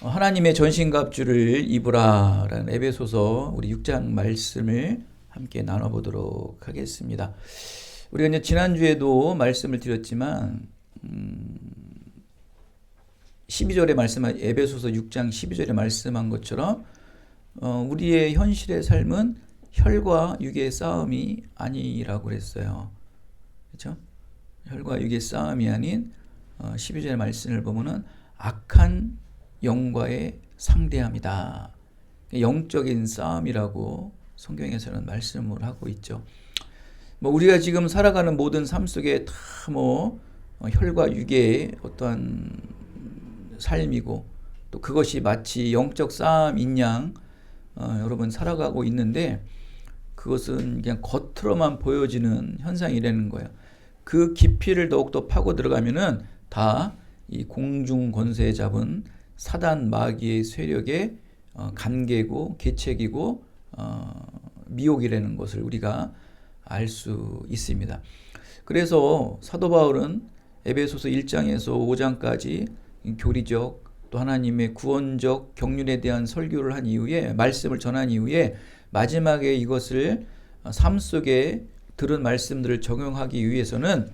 하나님의 전신갑주를 입으라 라는 에베소서 우리 6장 말씀을 함께 나눠보도록 하겠습니다. 우리가 이제 지난주에도 말씀을 드렸지만 12절에 말씀한 에베소서 6장 12절에 말씀한 것처럼 우리의 현실의 삶은 혈과 육의 싸움이 아니라고 그랬어요. 그렇죠? 혈과 육의 싸움이 아닌 12절의 말씀을 보면은 악한 영과의 상대함이다. 영적인 싸움이라고 성경에서는 말씀을 하고 있죠. 우리가 지금 살아가는 모든 삶 속에 다 혈과 육의 어떠한 삶이고 또 그것이 마치 영적 싸움인 양 여러분 살아가고 있는데 그것은 그냥 겉으로만 보여지는 현상이라는 거예요. 그 깊이를 더욱더 파고 들어가면은 다 이 공중 권세 잡은 사단 마귀의 세력의 관계고 계책이고 미혹이라는 것을 우리가 알 수 있습니다. 그래서 사도 바울은 에베소서 1장에서 5장까지 교리적 또 하나님의 구원적 경륜에 대한 설교를 한 이후에 말씀을 전한 이후에 마지막에 이것을 삶 속에 들은 말씀들을 적용하기 위해서는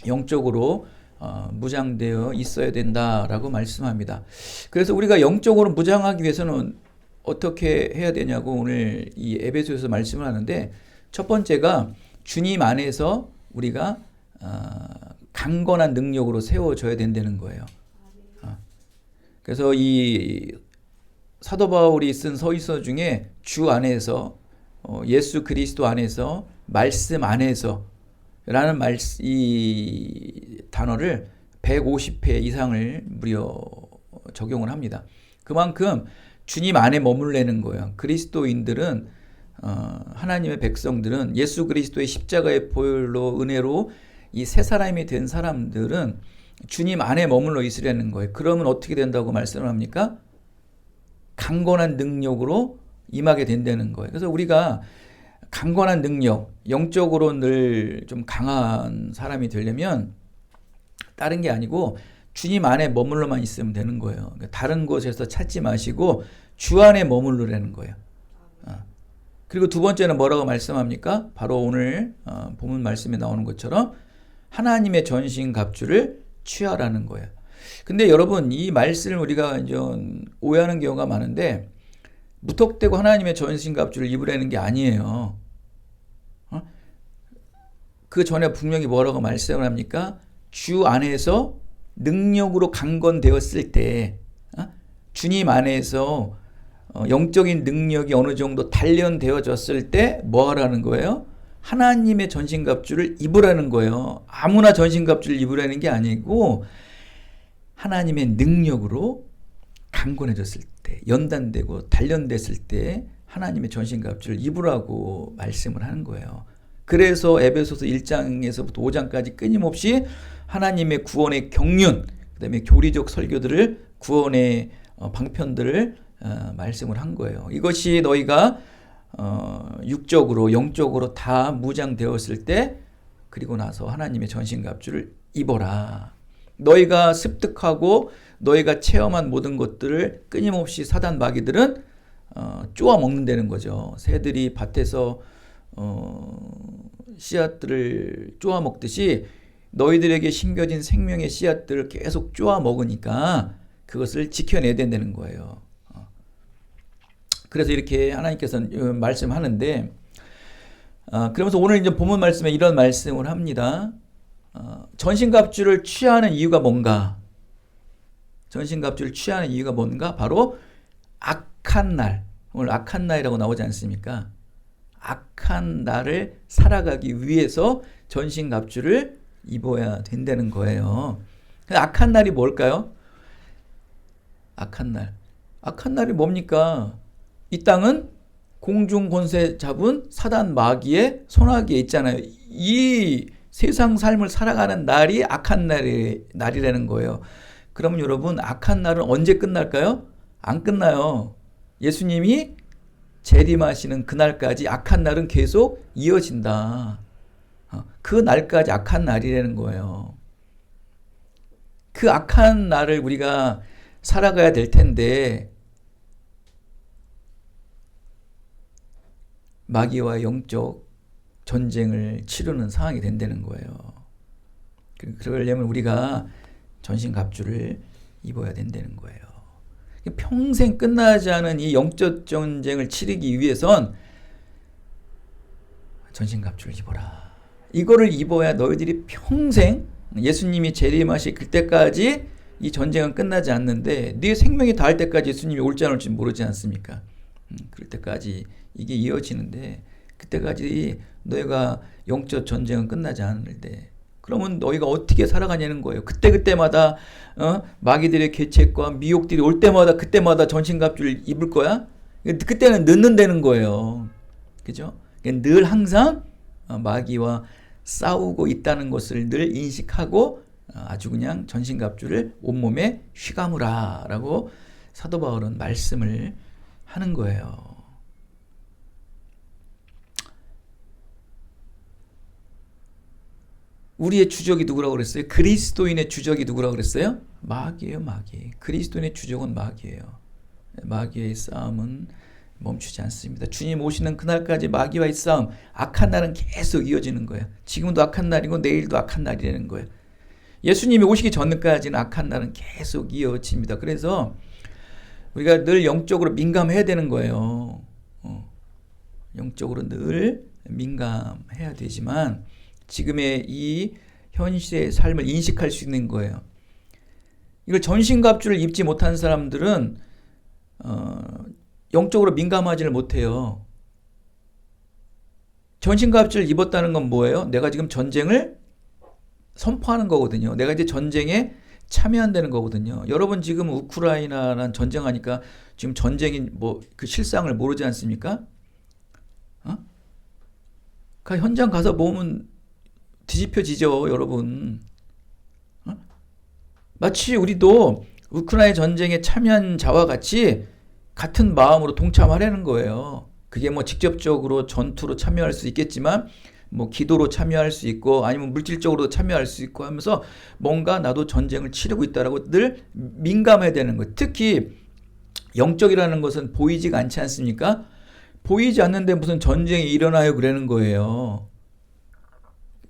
영적으로 무장되어 있어야 된다라고 말씀합니다. 그래서 우리가 영적으로 무장하기 위해서는 어떻게 해야 되냐고 오늘 이 에베소에서 말씀을 하는데 첫 번째가 주님 안에서 우리가 강건한 능력으로 세워져야 된다는 거예요. 그래서 이 사도 바울이 쓴 서신서 중에 주 안에서 예수 그리스도 안에서 말씀 안에서 라는 이 단어를 150회 이상을 무려 적용을 합니다. 그만큼 주님 안에 머물려는 거예요. 그리스도인들은 하나님의 백성들은 예수 그리스도의 십자가의 보혈로 은혜로 이 새 사람이 된 사람들은 주님 안에 머물러 있으려는 거예요. 그러면 어떻게 된다고 말씀을 합니까? 강건한 능력으로 임하게 된다는 거예요. 그래서 우리가 강건한 능력, 영적으로 늘 좀 강한 사람이 되려면 다른 게 아니고 주님 안에 머물러만 있으면 되는 거예요. 그러니까 다른 곳에서 찾지 마시고 주 안에 머물르라는 거예요. 그리고 두 번째는 뭐라고 말씀합니까? 바로 오늘 본문 말씀에 나오는 것처럼 하나님의 전신 갑주를 취하라는 거예요. 근데 여러분 이 말씀을 우리가 이제 오해하는 경우가 많은데 무턱대고 하나님의 전신 갑주를 입으라는 게 아니에요. 그 전에 분명히 뭐라고 말씀을 합니까? 주 안에서 능력으로 강건되었을 때 주님 안에서 영적인 능력이 어느 정도 단련되어졌을 때 뭐 하라는 거예요? 하나님의 전신갑주를 입으라는 거예요. 아무나 전신갑주를 입으라는 게 아니고 하나님의 능력으로 강건해졌을 때, 연단되고 단련됐을 때 하나님의 전신갑주를 입으라고 말씀을 하는 거예요. 그래서 에베소서 1장에서부터 5장까지 끊임없이 하나님의 구원의 경륜, 그 다음에 교리적 설교들을 구원의 방편들을 말씀을 한 거예요. 이것이 너희가 육적으로 영적으로 다 무장되었을 때 그리고 나서 하나님의 전신갑주를 입어라. 너희가 습득하고 너희가 체험한 모든 것들을 끊임없이 사단 마귀들은 쪼아 먹는다는 거죠. 새들이 밭에서 씨앗들을 쪼아 먹듯이 너희들에게 심겨진 생명의 씨앗들을 계속 쪼아 먹으니까 그것을 지켜내야 된다는 거예요. 그래서 이렇게 하나님께서는 말씀하는데 그러면서 오늘 이제 본문 말씀에 이런 말씀을 합니다. 전신갑주를 취하는 이유가 뭔가? 전신갑주를 취하는 이유가 뭔가? 바로 악한 날. 오늘 악한 날이라고 나오지 않습니까? 악한 날을 살아가기 위해서 전신갑주를 입어야 된다는 거예요. 악한 날이 뭘까요? 악한 날. 악한 날이 뭡니까? 이 땅은 공중 권세 잡은 사단 마귀의 손아귀에 있잖아요. 이 세상 삶을 살아가는 날이 악한 날이라는 거예요. 그러면 여러분 악한 날은 언제 끝날까요? 안 끝나요. 예수님이 재림하시는 그날까지 악한 날은 계속 이어진다. 그 날까지 악한 날이라는 거예요. 그 악한 날을 우리가 살아가야 될 텐데 마귀와 영적 전쟁을 치르는 상황이 된다는 거예요. 그러려면 우리가 전신갑주를 입어야 된다는 거예요. 평생 끝나지 않은 이 영적 전쟁을 치르기 위해선 전신갑주를 입어라. 이거를 입어야 너희들이 평생 예수님이 재림하실 그때까지 이 전쟁은 끝나지 않는데 네 생명이 다할 때까지 예수님이 올지 안 올지 모르지 않습니까? 그럴 때까지 이게 이어지는데 그때까지 너희가 영적 전쟁은 끝나지 않는데 그러면 너희가 어떻게 살아가냐는 거예요. 그때마다 마귀들의 계책과 미혹들이 올 때마다 그때마다 전신갑주를 입을 거야? 그때는 늦는다는 거예요. 그죠? 늘 항상 마귀와 싸우고 있다는 것을 늘 인식하고 아주 그냥 전신갑주를 온몸에 휘감으라 라고 사도 바울은 말씀을 하는 거예요. 우리의 주적이 누구라고 그랬어요? 그리스도인의 주적이 누구라고 그랬어요? 마귀예요, 마귀. 그리스도인의 주적은 마귀예요. 마귀의 싸움은 멈추지 않습니다. 주님 오시는 그날까지 마귀와의 싸움, 악한 날은 계속 이어지는 거예요. 지금도 악한 날이고 내일도 악한 날이라는 거예요. 예수님이 오시기 전까지는 악한 날은 계속 이어집니다. 그래서 우리가 늘 영적으로 민감해야 되는 거예요. 영적으로 늘 민감해야 되지만 지금의 이 현실의 삶을 인식할 수 있는 거예요. 이걸 전신갑주를 입지 못한 사람들은 영적으로 민감하지를 못해요. 전신갑주를 입었다는 건 뭐예요? 내가 지금 전쟁을 선포하는 거거든요. 내가 이제 전쟁에 참여한다는 거거든요. 여러분 지금 우크라이나랑 전쟁하니까 지금 전쟁이 그 실상을 모르지 않습니까? 현장 가서 보면 뒤집혀지죠, 여러분. 마치 우리도 우크라이나 전쟁에 참여한 자와 같이 같은 마음으로 동참하려는 거예요. 그게 직접적으로 전투로 참여할 수 있겠지만 기도로 참여할 수 있고 아니면 물질적으로 참여할 수 있고 하면서 뭔가 나도 전쟁을 치르고 있다라고 늘 민감해야 되는 거예요. 특히 영적이라는 것은 보이지가 않지 않습니까? 보이지 않는데 무슨 전쟁이 일어나요 그러는 거예요.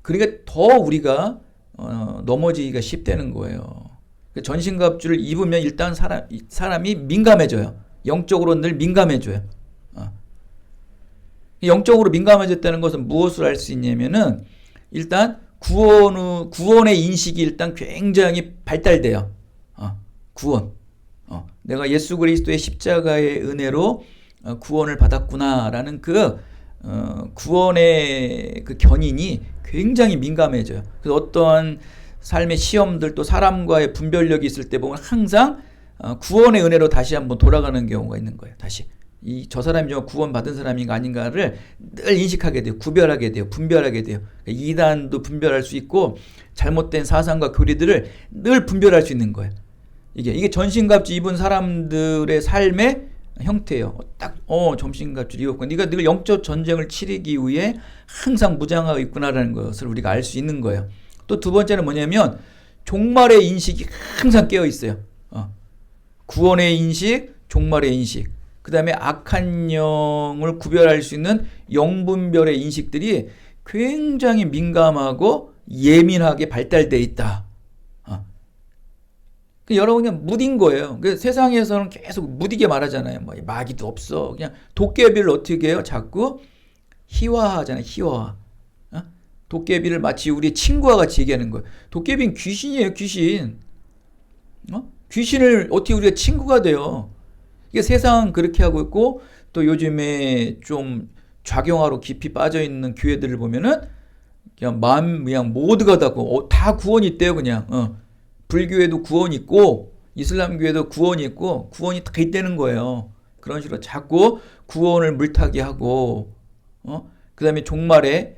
그러니까 더 우리가 넘어지기가 쉽다는 거예요. 전신갑주를 입으면 일단 사람이 민감해져요. 영적으로 늘 민감해져요. 영적으로 민감해졌다는 것은 무엇을 알 수 있냐면은 일단 구원의 인식이 일단 굉장히 발달돼요. 구원. 내가 예수 그리스도의 십자가의 은혜로 구원을 받았구나라는 그 구원의 그 견인이 굉장히 민감해져요. 그래서 어떠한 삶의 시험들 또 사람과의 분별력이 있을 때 보면 항상 구원의 은혜로 다시 한번 돌아가는 경우가 있는 거예요. 다시 저 사람이 좀 구원받은 사람인가 아닌가를 늘 인식하게 돼요. 구별하게 돼요. 분별하게 돼요. 이단도 분별할 수 있고 잘못된 사상과 교리들을 늘 분별할 수 있는 거예요. 이게 전신갑주 입은 사람들의 삶의 형태예요. 딱 전신갑주 입었고 네가 늘 영적 전쟁을 치르기 위해 항상 무장하고 있구나라는 것을 우리가 알 수 있는 거예요. 또 두 번째는 뭐냐면 종말의 인식이 항상 깨어 있어요. 구원의 인식, 종말의 인식, 그 다음에 악한 영을 구별할 수 있는 영분별의 인식들이 굉장히 민감하고 예민하게 발달되어 있다. 여러분 그냥 무딘 거예요. 세상에서는 계속 무디게 말하잖아요. 마귀도 없어. 그냥 도깨비를 어떻게 해요? 자꾸 희화하잖아요. 희화. 도깨비를 마치 우리의 친구와 같이 얘기하는 거예요. 도깨비는 귀신이에요. 귀신. 귀신을 어떻게 우리가 친구가 돼요? 이게 세상은 그렇게 하고 있고 또 요즘에 좀 좌경화로 깊이 빠져있는 교회들을 보면은 그냥 모두가 다 구원이 있대요. 그냥 불교에도 구원이 있고 이슬람교에도 구원이 있고 구원이 다 있다는 거예요. 그런 식으로 자꾸 구원을 물타기 하고 그 다음에 종말의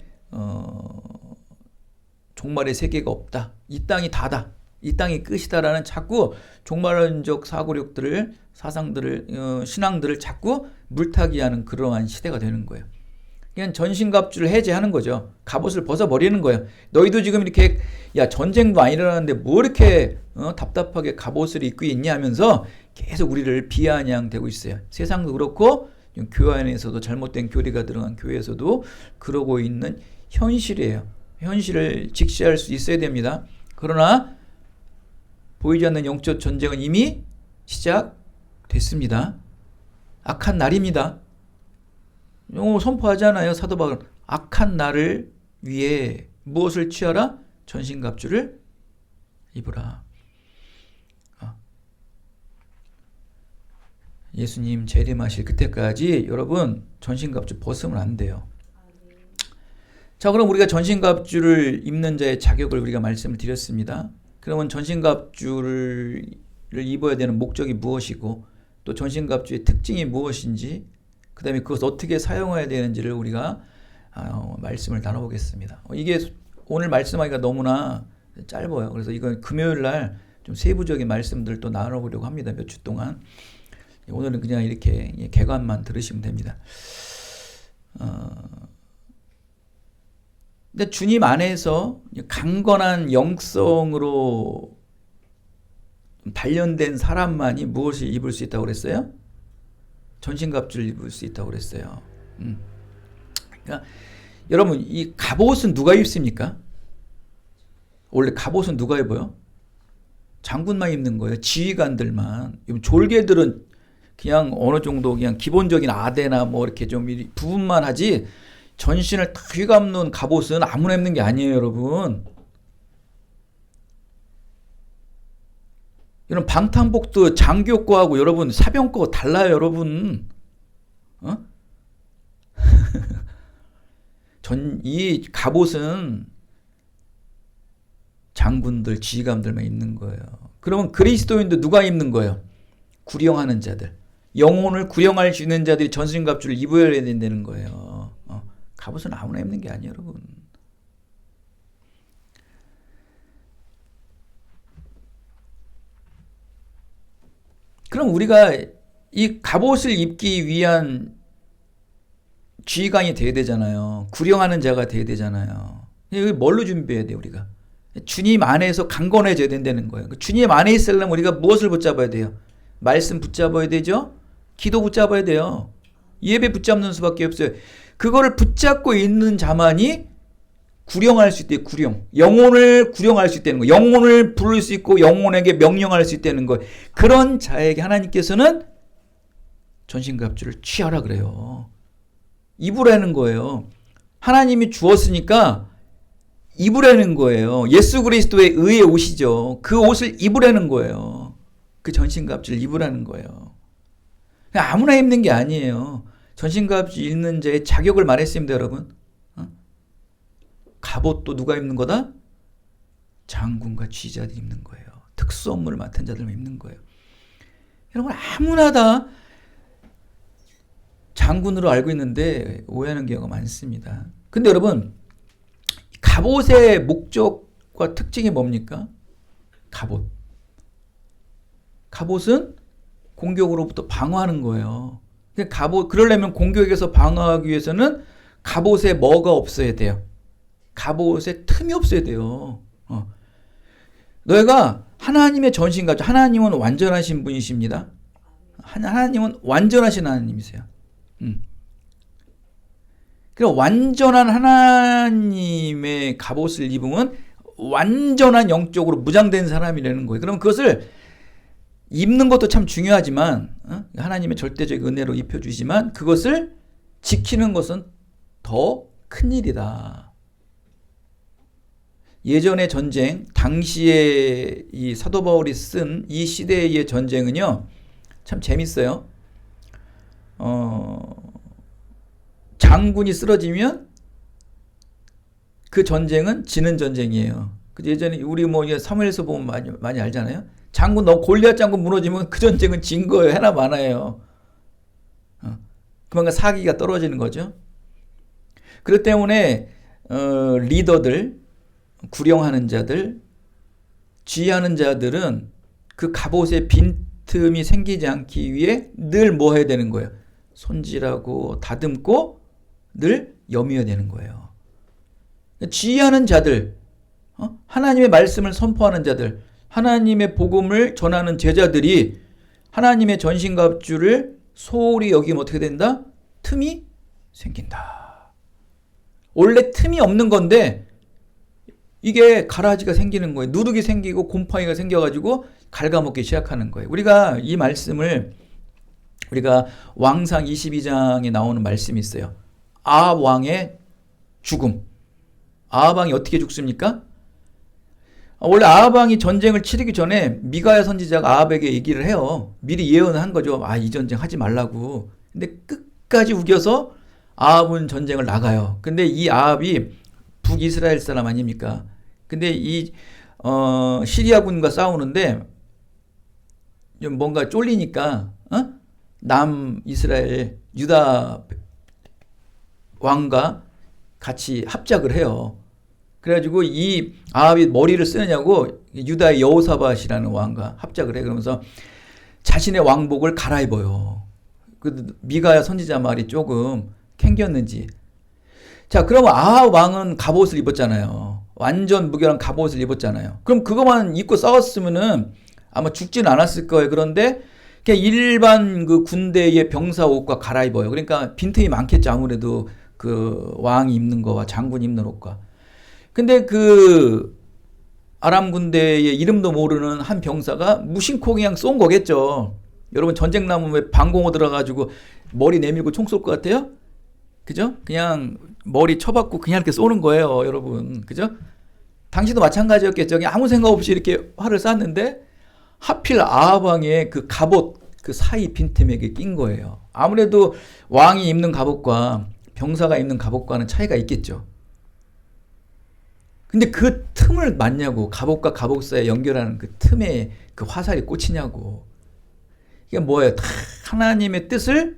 세계가 없다. 이 땅이 다다. 이 땅이 끝이다라는 자꾸 종말론적 사상들을 신앙들을 자꾸 물타기하는 그러한 시대가 되는 거예요. 그냥 전신갑주를 해제하는 거죠. 갑옷을 벗어버리는 거예요. 너희도 지금 이렇게 야 전쟁도 안 일어나는데 뭐 이렇게 답답하게 갑옷을 입고 있냐 하면서 계속 우리를 비아냥대고 있어요. 세상도 그렇고 교회 안에서도 잘못된 교리가 들어간 교회에서도 그러고 있는 현실이에요. 현실을 직시할 수 있어야 됩니다. 그러나 보이지 않는 영적 전쟁은 이미 시작됐습니다. 악한 날입니다. 선포하잖아요. 사도 바울은 악한 날을 위해 무엇을 취하라? 전신갑주를 입으라. 예수님 재림하실 그때까지 여러분 전신갑주 벗으면 안 돼요. 자, 그럼 우리가 전신갑주를 입는 자의 자격을 우리가 말씀을 드렸습니다. 그러면 전신갑주를 입어야 되는 목적이 무엇이고 또 전신갑주의 특징이 무엇인지 그 다음에 그것을 어떻게 사용해야 되는지를 우리가 말씀을 나눠보겠습니다. 이게 오늘 말씀하기가 너무나 짧아요. 그래서 이건 금요일 날 좀 세부적인 말씀들을 또 나눠보려고 합니다. 몇 주 동안. 오늘은 그냥 이렇게 개관만 들으시면 됩니다. 근데 주님 안에서 강건한 영성으로 단련된 사람만이 무엇을 입을 수 있다고 그랬어요? 전신갑주를 입을 수 있다고 그랬어요. 그러니까 여러분 이 갑옷은 누가 입습니까? 원래 갑옷은 누가 입어요? 장군만 입는 거예요. 지휘관들만. 졸개들은 그냥 어느 정도 그냥 기본적인 아대나 뭐 이렇게 좀 부분만 하지 전신을 다 휘감는 갑옷은 아무나 입는 게 아니에요, 여러분. 이런 방탄복도 장교 거하고 여러분 사병 거 달라요, 여러분. 이 갑옷은 장군들, 지휘관들만 입는 거예요. 그러면 그리스도인도 누가 입는 거예요? 구령하는 자들. 영혼을 구령할 수 있는 자들이 전신갑주를 입어야 된다는 거예요. 갑옷은 아무나 입는 게 아니에요, 여러분. 그럼 우리가 이 갑옷을 입기 위한 지휘관이 돼야 되잖아요. 구령하는 자가 돼야 되잖아요. 이거 뭘로 준비해야 돼요, 우리가? 주님 안에서 강건해져야 된다는 거예요. 주님 안에 있으려면 우리가 무엇을 붙잡아야 돼요? 말씀 붙잡아야 되죠? 기도 붙잡아야 돼요. 예배 붙잡는 수밖에 없어요. 그거를 붙잡고 있는 자만이 구령할 수 있대요. 구령. 영혼을 구령할 수 있다는 거예요. 영혼을 부를 수 있고 영혼에게 명령할 수 있다는 거예요. 그런 자에게 하나님께서는 전신갑주를 취하라 그래요. 입으라는 거예요. 하나님이 주었으니까 입으라는 거예요. 예수 그리스도의 의의 옷이죠. 그 옷을 입으라는 거예요. 그 전신갑주를 입으라는 거예요. 아무나 입는 게 아니에요. 전신갑주 입는 자의 자격을 말했습니다, 여러분. 갑옷도 누가 입는 거다? 장군과 지휘자들이 입는 거예요. 특수 업무를 맡은 자들만 입는 거예요. 여러분 아무나 다 장군으로 알고 있는데 오해하는 경우가 많습니다. 근데 여러분 갑옷의 목적과 특징이 뭡니까? 갑옷은 공격으로부터 방어하는 거예요. 그러려면 공격에서 방어하기 위해서는 갑옷에 뭐가 없어야 돼요? 갑옷에 틈이 없어야 돼요. 너희가 하나님의 전신갑주, 하나님은 완전하신 분이십니다. 하나님은 완전하신 하나님이세요. 그럼 완전한 하나님의 갑옷을 입으면 완전한 영적으로 무장된 사람이라는 거예요. 그럼 그것을 입는 것도 참 중요하지만 하나님의 절대적 은혜로 입혀주지만 그것을 지키는 것은 더 큰일이다. 예전의 전쟁, 당시에 이 사도 바울이 쓴 이 시대의 전쟁은요 참 재밌어요. 장군이 쓰러지면 그 전쟁은 지는 전쟁이에요. 예전에 우리 사무엘서 보면 많이 알잖아요. 장군 골리앗 장군 무너지면 그 전쟁은 진 거예요. 해나 마나예요. 그만큼 사기가 떨어지는 거죠. 그렇기 때문에 리더들, 구령하는 자들, 지휘하는 자들은 그 갑옷에 빈틈이 생기지 않기 위해 늘 뭐 해야 되는 거예요? 손질하고 다듬고 늘 염려해야 되는 거예요. 지휘하는 자들, 하나님의 말씀을 선포하는 자들, 하나님의 복음을 전하는 제자들이 하나님의 전신갑주를 소홀히 여기면 어떻게 된다? 틈이 생긴다. 원래 틈이 없는 건데 이게 가라지가 생기는 거예요. 누룩이 생기고 곰팡이가 생겨가지고 갉아먹기 시작하는 거예요. 우리가 이 말씀을 우리가 왕상 22장에 나오는 말씀이 있어요. 아합 왕의 죽음. 아합 왕이 어떻게 죽습니까? 원래 아합 왕이 전쟁을 치르기 전에 미가야 선지자가 아합에게 얘기를 해요. 미리 예언을 한 거죠. 이 전쟁 하지 말라고. 근데 끝까지 우겨서 아합은 전쟁을 나가요. 근데 이 아합이 북이스라엘 사람 아닙니까? 근데 이 시리아군과 싸우는데 뭔가 쫄리니까 남이스라엘 유다 왕과 같이 합작을 해요. 그래가지고 이 아합이 머리를 쓰느냐고 유다의 여호사밧이라는 왕과 합작을 해. 그러면서 자신의 왕복을 갈아입어요. 그 미가야 선지자 말이 조금 캥겼는지. 자, 그럼 아합 왕은 갑옷을 입었잖아요. 완전 무결한 갑옷을 입었잖아요. 그럼 그것만 입고 싸웠으면은 아마 죽지는 않았을 거예요. 그런데 그냥 일반 그 군대의 병사 옷과 갈아입어요. 그러니까 빈틈이 많겠죠. 아무래도 그 왕이 입는 거와 장군이 입는 옷과. 근데 그 아람 군대의 이름도 모르는 한 병사가 무심코 그냥 쏜 거겠죠. 여러분 전쟁 나면 왜 방공호 들어가지고 머리 내밀고 총 쏠 것 같아요? 그죠? 그냥 머리 쳐박고 그냥 이렇게 쏘는 거예요, 여러분. 그죠? 당시도 마찬가지였겠죠. 그냥 아무 생각 없이 이렇게 활을 쐈는데 하필 아합 왕의 그 갑옷 그 사이 빈틈에 낀 거예요. 아무래도 왕이 입는 갑옷과 병사가 입는 갑옷과는 차이가 있겠죠. 근데 그 틈을 맞냐고. 갑옷과 갑옷 사이에 연결하는 그 틈에 그 화살이 꽂히냐고. 이게 뭐예요? 다 하나님의 뜻을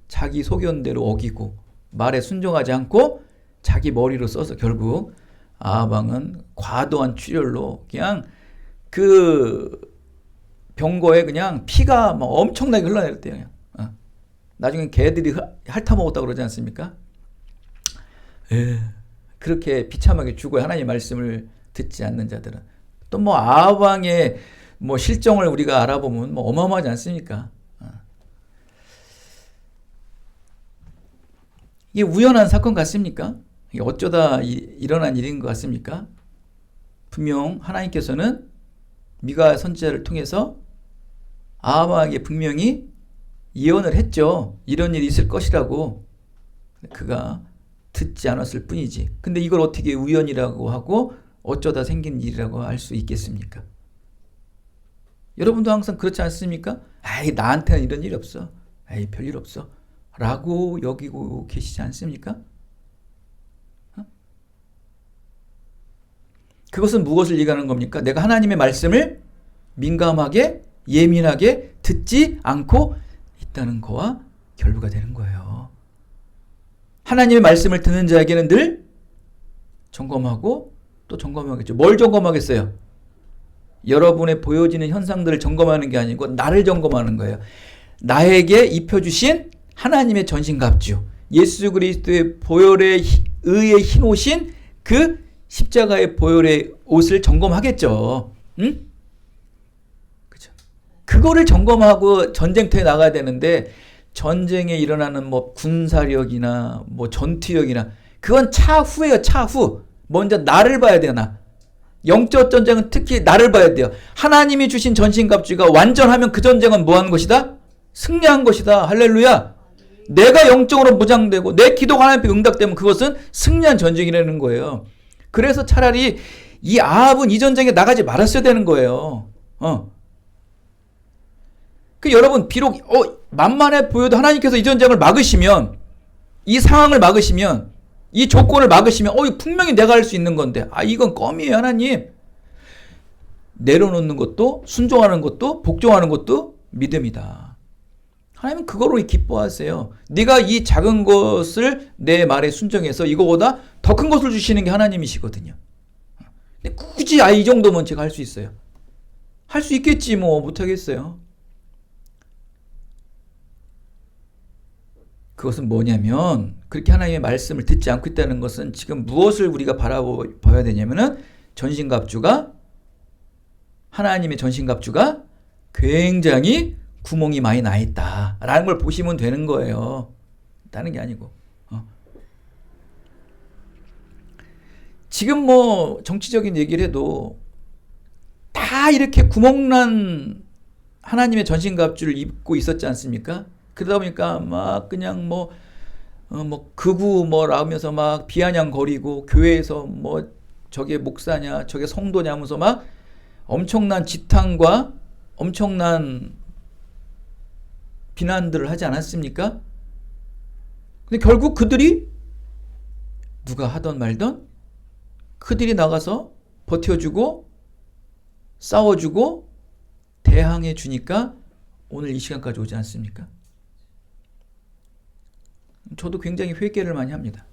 자기 소견대로 어기고 말에 순종하지 않고 자기 머리로 써서 결국 아합 왕은 과도한 출혈로 그냥 그 병거에 그냥 피가 막 엄청나게 흘러내렸대요. 그냥. 나중에 개들이 핥아먹었다고 그러지 않습니까? 그렇게 비참하게 죽어요. 하나님의 말씀을 듣지 않는 자들은. 또 뭐 아합 왕의 뭐 실정을 우리가 알아보면 뭐 어마어마하지 않습니까? 이게 우연한 사건 같습니까? 이게 어쩌다 일어난 일인 것 같습니까? 분명 하나님께서는 미가 선지자를 통해서 아합 왕에게 분명히 예언을 했죠. 이런 일이 있을 것이라고. 그가 듣지 않았을 뿐이지. 근데 이걸 어떻게 우연이라고 하고 어쩌다 생긴 일이라고 할 수 있겠습니까? 여러분도 항상 그렇지 않습니까? 나한테는 이런 일이 없어. 별일 없어. 라고 여기고 계시지 않습니까? 그것은 무엇을 얘기하는 겁니까? 내가 하나님의 말씀을 민감하게 예민하게 듣지 않고 있다는 거와 결부가 되는 거예요. 하나님의 말씀을 듣는 자에게는 늘 점검하고 또 점검하겠죠. 뭘 점검하겠어요? 여러분의 보여지는 현상들을 점검하는 게 아니고 나를 점검하는 거예요. 나에게 입혀주신 하나님의 전신갑주, 예수 그리스도의 보혈에 의해 흰 옷인 그 십자가의 보혈의 옷을 점검하겠죠. 응? 그죠? 그거를 점검하고 전쟁터에 나가야 되는데 전쟁에 일어나는 뭐 군사력이나 뭐 전투력이나 그건 차후예요. 차후. 먼저 나를 봐야 돼요. 나. 영적 전쟁은 특히 나를 봐야 돼요. 하나님이 주신 전신갑주가 완전하면 그 전쟁은 뭐 하는 것이다? 승리한 것이다. 할렐루야. 내가 영적으로 무장되고 내 기도가 하나님 앞에 응답되면 그것은 승리한 전쟁이라는 거예요. 그래서 차라리 이 아합은 이 전쟁에 나가지 말았어야 되는 거예요. 그 여러분 비록 만만해 보여도 하나님께서 이 전쟁을 막으시면, 이 상황을 막으시면, 이 조건을 막으시면 분명히 내가 할 수 있는 건데 이건 껌이에요. 하나님. 내려놓는 것도 순종하는 것도 복종하는 것도 믿음이다. 하나님은 그거로 기뻐하세요. 네가 이 작은 것을 내 말에 순종해서 이거보다 더 큰 것을 주시는 게 하나님이시거든요. 근데 굳이 이 정도면 제가 할 수 있어요. 할 수 있겠지 뭐 못하겠어요. 그것은 뭐냐면 그렇게 하나님의 말씀을 듣지 않고 있다는 것은 지금 무엇을 우리가 바라봐야 되냐면은 전신갑주가 하나님의 전신갑주가 굉장히 구멍이 많이 나 있다라는 걸 보시면 되는 거예요. 다른 게 아니고. 지금 뭐 정치적인 얘기를 해도 다 이렇게 구멍난 하나님의 전신갑주를 입고 있었지 않습니까? 그러다 보니까 막 그냥 뭐 극우 나오면서 막 비아냥거리고 교회에서 뭐 저게 목사냐 저게 성도냐 하면서 막 엄청난 지탄과 엄청난 비난들을 하지 않았습니까? 근데 결국 그들이 누가 하던 말던 그들이 나가서 버텨주고 싸워주고 대항해 주니까 오늘 이 시간까지 오지 않습니까? 저도 굉장히 회개를 많이 합니다.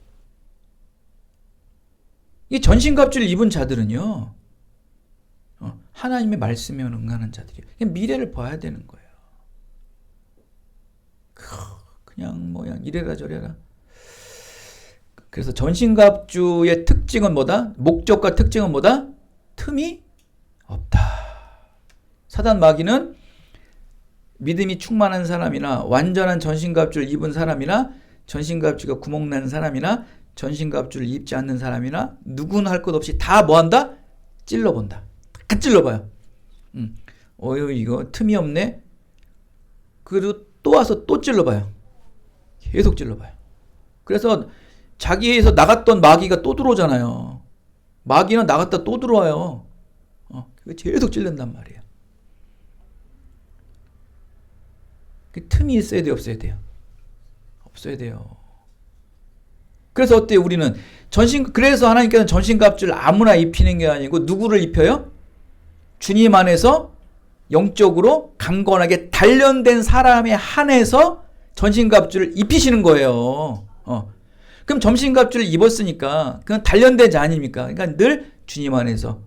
이 전신갑주를 입은 자들은요, 하나님의 말씀에 응하는 자들이에요. 그냥 미래를 봐야 되는 거예요. 그냥 이래라 저래라. 그래서 전신갑주의 특징은 뭐다? 목적과 특징은 뭐다? 틈이 없다. 사단 마귀는 믿음이 충만한 사람이나 완전한 전신갑주를 입은 사람이나 전신갑주가 구멍난 사람이나 전신갑주를 입지 않는 사람이나 누구나 할 것 없이 다 뭐한다? 찔러본다. 다 찔러봐요. 이거 틈이 없네. 그리고 또 와서 또 찔러봐요. 계속 찔러봐요. 그래서 자기에서 나갔던 마귀가 또 들어오잖아요. 마귀는 나갔다 또 들어와요. 계속 찔른단 말이에요. 그 틈이 있어야 돼요, 없어야 돼요? 없어야 돼요. 그래서 어때요? 우리는 그래서 하나님께서는 전신갑주를 아무나 입히는 게 아니고 누구를 입혀요? 주님 안에서 영적으로 강건하게 단련된 사람에 한해서 전신갑주를 입히시는 거예요. 그럼 전신갑주를 입었으니까 그건 단련된 자 아닙니까? 그러니까 늘 주님 안에서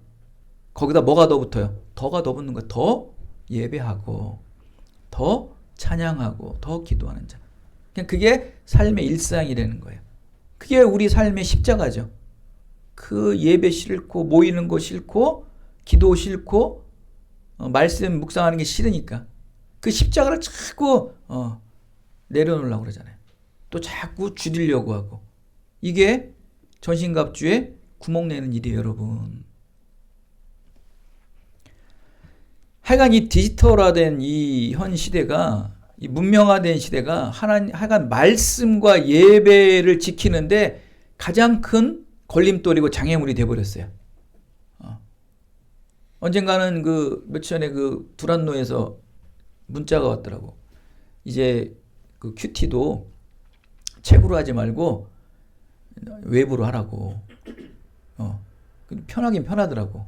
거기다 뭐가 더 붙어요? 더가 더 붙는 거예요. 더 예배하고 더 찬양하고 더 기도하는 자. 그냥 그게 삶의 일상이라는 거예요. 그게 우리 삶의 십자가죠. 그 예배 싫고 모이는 거 싫고 기도 싫고 말씀 묵상하는 게 싫으니까 그 십자가를 자꾸 내려놓으려고 그러잖아요. 또 자꾸 줄이려고 하고. 이게 전신갑주에 구멍 내는 일이에요, 여러분. 하여간 이 디지털화된 이 현 시대가, 이 문명화된 시대가 하여간 말씀과 예배를 지키는데 가장 큰 걸림돌이고 장애물이 돼버렸어요. 언젠가는 며칠 전에 두란노에서 문자가 왔더라고. 이제 큐티도 책으로 하지 말고 웹으로 하라고. 편하긴 편하더라고.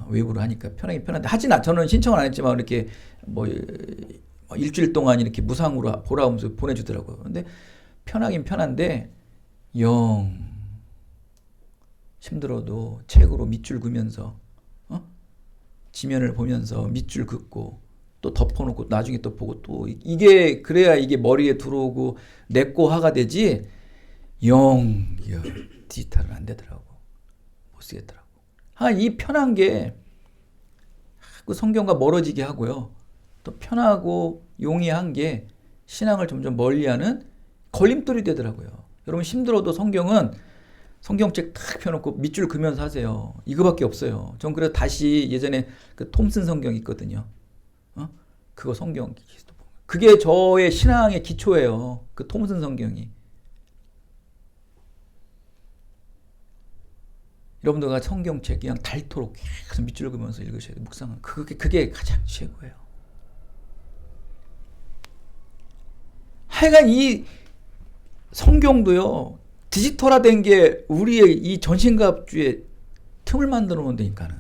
웹으로 하니까 편하긴 편한데 저는 신청을 안 했지만 이렇게 일주일 동안 이렇게 무상으로 보라 하면서 보내주더라고요. 근데 편하긴 편한데 영 힘들어도 책으로 밑줄 그으면서 지면을 보면서 밑줄 긋고 또 덮어놓고 나중에 또 보고 또 이게 그래야 이게 머리에 들어오고 내꼬화가 되지 디지털은 안 되더라고. 못 쓰겠더라고. 이 편한 게 성경과 멀어지게 하고요. 또 편하고 용이한 게 신앙을 점점 멀리하는 걸림돌이 되더라고요. 여러분 힘들어도 성경책 탁 펴놓고 밑줄 그으면서 하세요. 이거밖에 없어요. 전 그래서 다시 예전에 톰슨 성경 있거든요. 그거 성경 그게 저의 신앙의 기초예요. 톰슨 성경이. 여러분들과 성경책 그냥 닳도록 계속 밑줄 그으면서 읽으셔야 돼요. 묵상은 그게 가장 최고예요. 하여간 이 성경도요. 디지털화된 게 우리의 이 전신갑주에 틈을 만들어 놓는다니까는.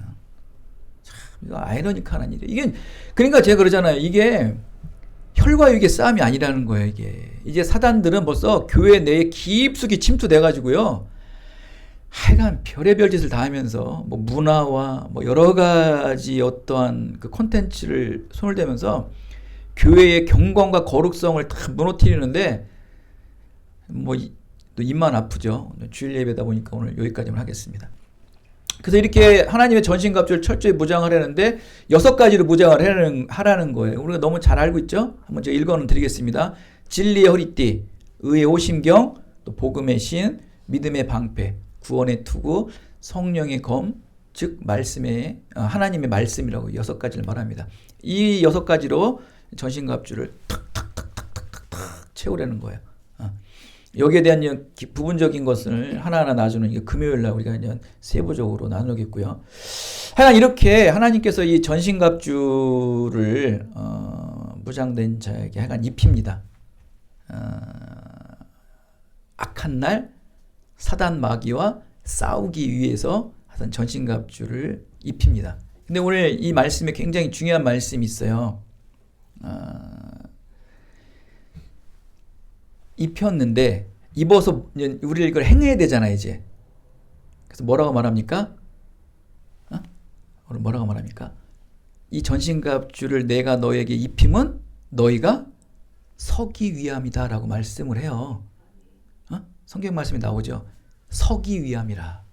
참 이거 아이러니컬한 일이에요. 이게 그러니까 제가 그러잖아요. 이게 혈과 육의 싸움이 아니라는 거예요. 이제 사단들은 벌써 교회 내에 깊숙이 침투돼 가지고요. 하여간 별의별 짓을 다 하면서 문화와 여러 가지 어떠한 콘텐츠를 손을 대면서 교회의 경건과 거룩성을 다 무너뜨리는데 또 입만 아프죠. 주일 예배다 보니까 오늘 여기까지만 하겠습니다. 그래서 이렇게 하나님의 전신갑주를 철저히 무장하려는데 6가지로 무장을 하라는 거예요. 우리가 너무 잘 알고 있죠? 한번 제가 읽어는 드리겠습니다. 진리의 허리띠, 의의 오심경, 또 복음의 신, 믿음의 방패, 구원의 투구, 성령의 검, 즉 말씀의 하나님의 말씀이라고 6가지를 말합니다. 이 6가지로 전신갑주를 탁탁탁탁탁탁 채우려는 거예요. 여기에 대한 부분적인 것을 하나하나 나누는 금요일 날 우리가 이제 세부적으로 나누겠고요. 하여간 이렇게 하나님께서 이 전신갑주를 무장된 자에게 하여간 입힙니다. 악한 날 사단 마귀와 싸우기 위해서 하여튼 전신갑주를 입힙니다. 근데 오늘 이 말씀에 굉장히 중요한 말씀이 있어요. 입혔는데 입어서 우리 이걸 행해야 되잖아요, 이제. 그래서 뭐라고 말합니까? 오늘 뭐라고 말합니까? 이 전신갑주를 내가 너에게 입힘은 너희가 서기 위함이다라고 말씀을 해요. 성경 말씀이 나오죠. 서기 위함이라.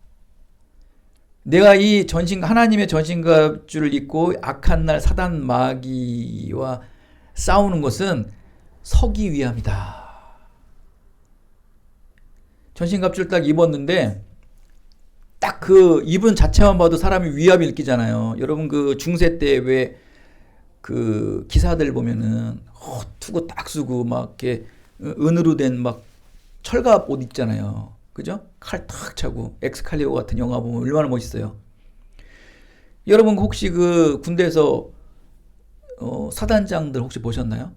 내가 이 하나님의 전신갑주를 입고 악한 날 사단 마귀와 싸우는 것은 서기 위함이다. 전신갑주를 딱 입었는데 딱 그 입은 자체만 봐도 사람이 위압이 느끼잖아요. 여러분 그 중세 때 왜 그 기사들 보면은 투구 딱 쓰고 막 이렇게 은으로 된 막 철갑 옷 있잖아요. 그죠? 칼 탁 차고 엑스칼리버 같은 영화 보면 얼마나 멋있어요. 여러분 혹시 그 군대에서 사단장들 혹시 보셨나요?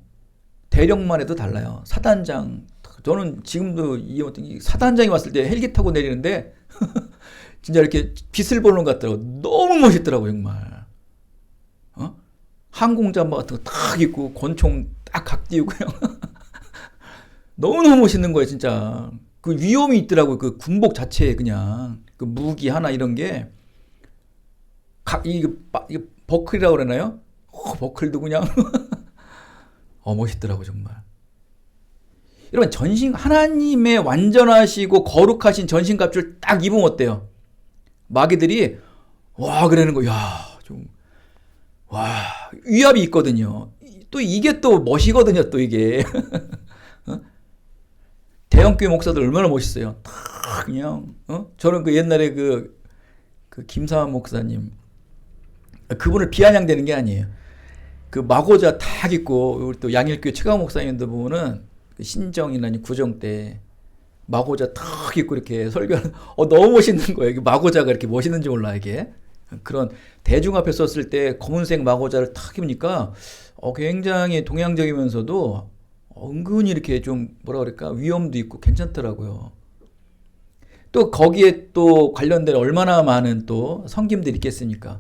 대령만 해도 달라요. 사단장 저는 지금도 이 사단장이 왔을 때 헬기 타고 내리는데 진짜 이렇게 빛을 보는 것 같더라고. 너무 멋있더라고 정말. 항공잠바 같은 거 딱 입고 권총 딱 각 띄우고요. 너무너무 멋있는 거예요 진짜. 그 위험이 있더라고요. 그 군복 자체에 그냥 그 무기 하나 이런 게 이게 버클이라고 그러나요? 버클도 그냥 멋있더라고 정말. 여러분 하나님의 완전하시고 거룩하신 전신갑주를 딱 입으면 어때요? 마귀들이 와 그러는 거, 위압이 있거든요. 또 이게 또 멋이거든요. 또 이게 대형교회 목사들 얼마나 멋있어요. 딱 그냥 저는 그 옛날에 그 김사환 목사님 그분을 비아냥대는 게 아니에요. 그 마고자 딱 입고 우리 또 양일교회 최강 목사님들 보면은 신정이나 구정 때 마고자 탁 입고 이렇게 설교하는 너무 멋있는 거예요. 마고자가 이렇게 멋있는지 몰라 이게. 그런 대중 앞에 섰을 때 검은색 마고자를 탁 입으니까 굉장히 동양적이면서도 은근히 이렇게 좀 뭐라 그럴까 위험도 있고 괜찮더라고요. 또 거기에 또 관련된 얼마나 많은 또 성김들이 있겠습니까?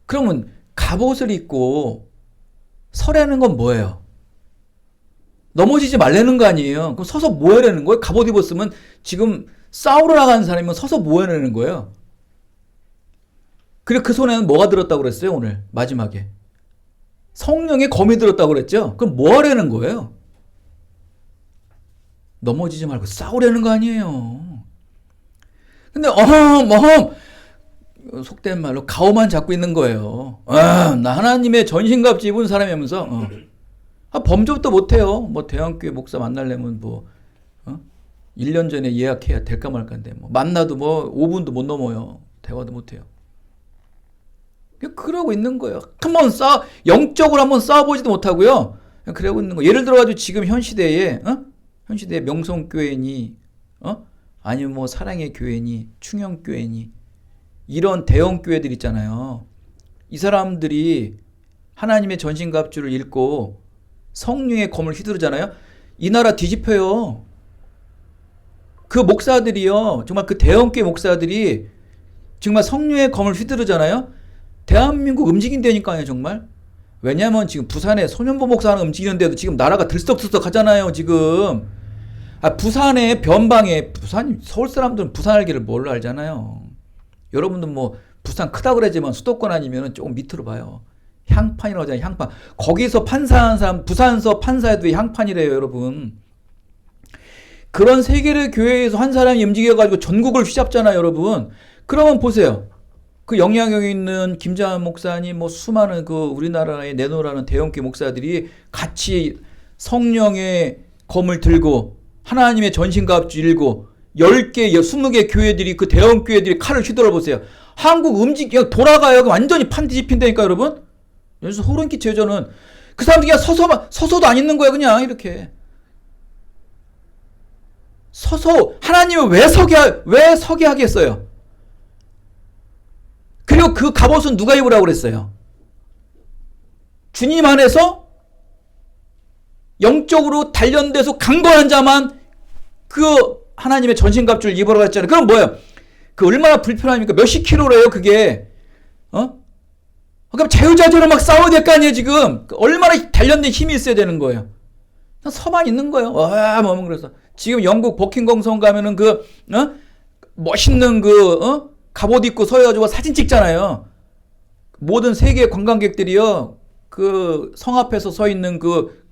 그러면 갑옷을 입고 서라는 건 뭐예요? 넘어지지 말라는 거 아니에요. 그럼 서서 뭐 하라는 거예요? 갑옷 입었으면 지금 싸우러 나가는 사람이면 서서 뭐 하라는 거예요? 그리고 그 손에는 뭐가 들었다고 그랬어요? 오늘 마지막에 성령의 검이 들었다고 그랬죠? 그럼 뭐 하라는 거예요? 넘어지지 말고 싸우라는 거 아니에요. 근데 속된 말로 가오만 잡고 있는 거예요. 나 하나님의 전신갑주 입은 사람이면서 범접도 못해요. 뭐 대형교회 목사 만나려면 1년 전에 예약해야 될까 말까인데 만나도 5분도 못 넘어요. 대화도 못해요. 그러고 있는 거예요. 영적으로 한번 싸워보지도 못하고요. 그러고 있는 거. 예를 들어가지고 지금 현 시대에 명성교회니 아니면 사랑의 교회니 충영교회니 이런 대형교회들 있잖아요. 이 사람들이 하나님의 전신갑주를 읽고 성령의 검을 휘두르잖아요. 이 나라 뒤집혀요. 그 목사들이요. 정말 그 대형교회 목사들이 정말 성령의 검을 휘두르잖아요. 대한민국 움직인다니까요 정말. 왜냐면 지금 부산에 소년보 목사 하나 움직이는데도 지금 나라가 들썩들썩 하잖아요 지금. 부산에 변방에 서울 사람들은 부산 알기를 뭘로 알잖아요. 여러분들 부산 크다 그러지만 수도권 아니면 조금 밑으로 봐요. 향판이라고 하잖아요. 향판. 거기서 판사한 사람, 부산서 판사에도 향판이래요, 여러분. 그런 세계의 교회에서 한 사람이 움직여가지고 전국을 휘잡잖아요, 여러분. 그러면 보세요. 그 영향력 있는 김자한 목사님, 뭐 수많은 그 우리나라에 내놓으라는 대형교 목사들이 같이 성령의 검을 들고 하나님의 전신갑주 일고 10개, 20개 교회들이 그 대형 교회들이 칼을 휘둘러 보세요. 한국 그냥 돌아가요. 완전히 판 뒤집힌다니까, 여러분. 여기서 소름 끼쳐요, 저는. 그 사람들 그냥 서서도 안 있는 거야, 그냥 이렇게. 서서 하나님을 왜 서게 하겠어요? 그리고 그 갑옷은 누가 입으라고 그랬어요? 주님 안에서 영적으로 단련돼서 강건한 자만 그 하나님의 전신갑주를 입으라고 했잖아요. 그럼 뭐예요? 그 얼마나 불편합니까? 몇십 킬로래요, 그게. 그럼 자유자재로 막 싸워야 될 거 아니에요, 지금. 얼마나 단련된 힘이 있어야 되는 거예요. 서만 있는 거예요. 뭐 그래서. 지금 영국 버킹엄 성 가면은 멋있는 갑옷 입고 서가지고 사진 찍잖아요. 모든 세계 관광객들이요, 그 성 앞에서 서 있는 그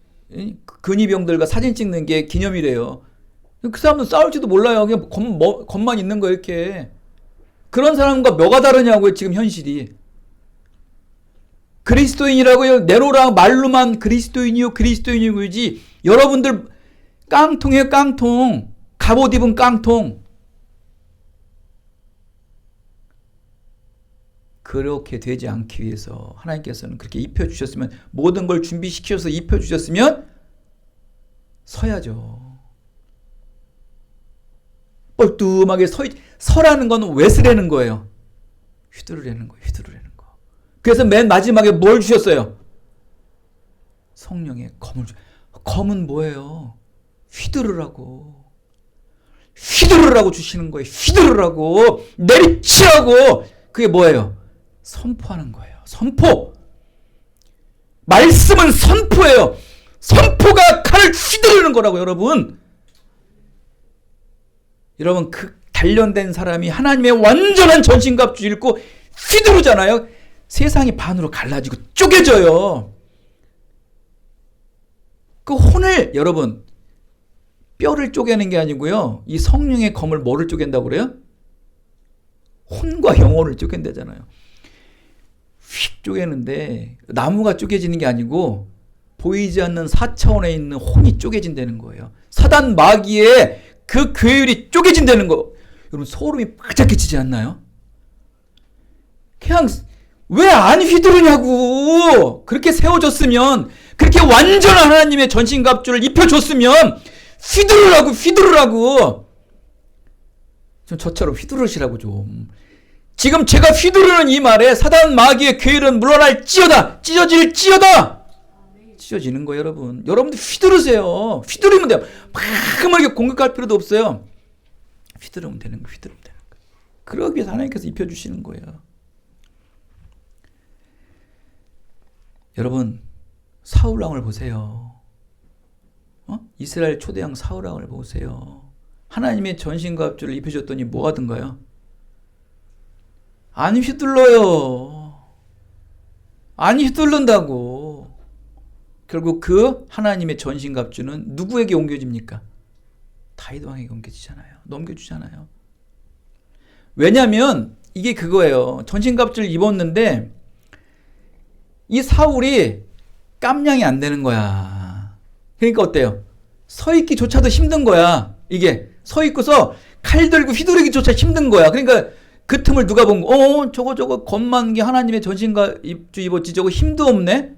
근위병들과 사진 찍는 게 기념이래요. 그 사람은 싸울지도 몰라요. 그냥 겁만 있는 거예요, 이렇게. 그런 사람과 뭐가 다르냐고요, 지금 현실이. 그리스도인이라고요, 내로라 말로만 그리스도인이지. 여러분들 깡통이에요, 깡통. 갑옷 입은 깡통. 그렇게 되지 않기 위해서 하나님께서는 그렇게 입혀주셨으면, 모든 걸 준비시켜서 입혀주셨으면 서야죠. 뻘쭘하게 서라는 건 왜 쓰라는 거예요? 휘두르라는 거예요. 그래서 맨 마지막에 뭘 주셨어요? 성령의 검을 검은 뭐예요? 휘두르라고 주시는 거예요. 휘두르라고, 내리치라고. 그게 뭐예요? 선포하는 거예요. 선포. 말씀은 선포예요. 선포가 칼을 휘두르는 거라고, 여러분. 여러분, 그 단련된 사람이 하나님의 완전한 전신갑주 입고 휘두르잖아요. 세상이 반으로 갈라지고 쪼개져요. 그 혼을, 여러분, 뼈를 쪼개는 게 아니고요, 이 성령의 검을 뭐를 쪼갠다고 그래요? 혼과 영혼을 쪼갠다잖아요. 휙 쪼개는데 나무가 쪼개지는 게 아니고 보이지 않는 4차원에 있는 혼이 쪼개진다는 거예요. 사단 마귀의 그 괴율이 쪼개진다는 거. 여러분, 소름이 바짝 끼치지 않나요? 그냥 왜 안 휘두르냐고. 그렇게 세워줬으면, 그렇게 완전한 하나님의 전신갑주를 입혀줬으면 휘두르라고. 좀 저처럼 휘두르시라고 좀. 지금 제가 휘두르는 이 말에 사단 마귀의 괴일은 물러날지어다. 찢어지는 거예요, 여러분. 여러분들 휘두르세요. 휘두르면 돼요. 막 이렇게 공격할 필요도 없어요. 휘두르면 되는 거예요. 그러기 위해서 하나님께서 입혀주시는 거예요. 여러분, 사울왕을 보세요. 이스라엘 초대왕 사울왕을 보세요. 하나님의 전신갑주를 입혀줬더니 뭐 하던가요? 안 휘둘러요. 안 휘둘른다고. 결국 그 하나님의 전신갑주는 누구에게 옮겨집니까? 다윗 왕에게 옮겨지잖아요. 넘겨주잖아요. 왜냐하면 이게 그거예요. 전신갑주를 입었는데 이 사울이 깜냥이 안 되는 거야. 그러니까 어때요? 서 있기조차도 힘든 거야. 이게 서 있고서 칼 들고 휘두르기조차 힘든 거야. 그러니까 그 틈을 누가 본 거? 저거 겁만 게 하나님의 전신갑주 입었지, 저거 힘도 없네.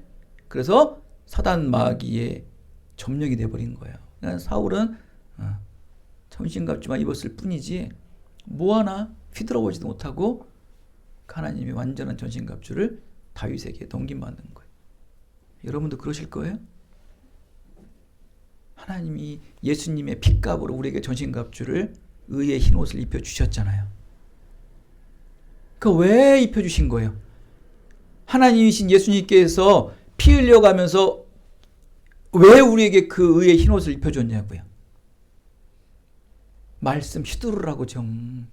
그래서 사단 마귀의 점령이 돼버린 거예요. 그러니까 사울은 전신갑주만 입었을 뿐이지 뭐 하나 휘둘러보지도 못하고 하나님의 완전한 전신갑주를 다윗에게 넘김받는 거예요. 여러분도 그러실 거예요? 하나님이 예수님의 핏값으로 우리에게 전신갑주를, 의의 흰옷을 입혀주셨잖아요. 그 왜 입혀주신 거예요? 하나님이신 예수님께서 피 흘려가면서 왜 우리에게 그 의의 흰옷을 입혀줬냐고요. 말씀 휘두르라고 좀.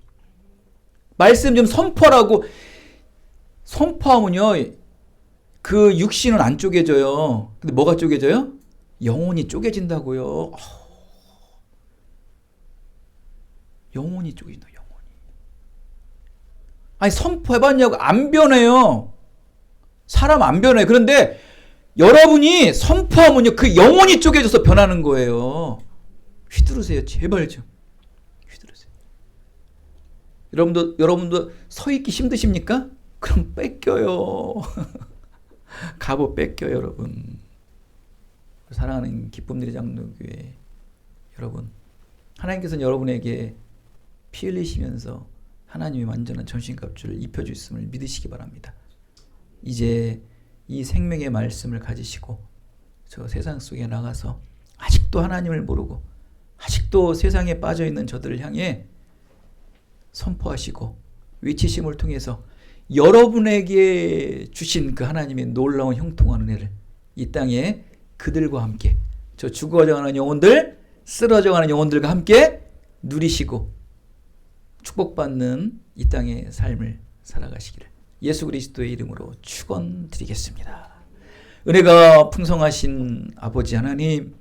말씀 좀 선포하라고. 선포하면요, 그 육신은 안 쪼개져요. 근데 뭐가 쪼개져요? 영혼이 쪼개진다고요. 영혼이 쪼개진다. 영혼이. 아니 선포해봤냐고. 안 변해요. 사람 안 변해. 그런데 여러분이 선포하면요 그 영혼이 쪼개져서 변하는 거예요. 휘두르세요. 제발 좀 휘두르세요. 여러분도 서 있기 힘드십니까? 그럼 뺏겨요. 갑옷 뺏겨요, 여러분. 사랑하는 기쁨들의 장로교회 여러분, 하나님께서는 여러분에게 피 흘리시면서 하나님의 완전한 전신갑주를 입혀주셨음을 믿으시기 바랍니다. 이제 이 생명의 말씀을 가지시고 저 세상 속에 나가서 아직도 하나님을 모르고 아직도 세상에 빠져있는 저들을 향해 선포하시고 외치심을 통해서 여러분에게 주신 그 하나님의 놀라운 형통한 은혜를 이 땅에 그들과 함께, 저 죽어져가는 영혼들, 쓰러져가는 영혼들과 함께 누리시고 축복받는 이 땅의 삶을 살아가시기를 예수 그리스도의 이름으로 축원드리겠습니다. 은혜가 풍성하신 아버지 하나님,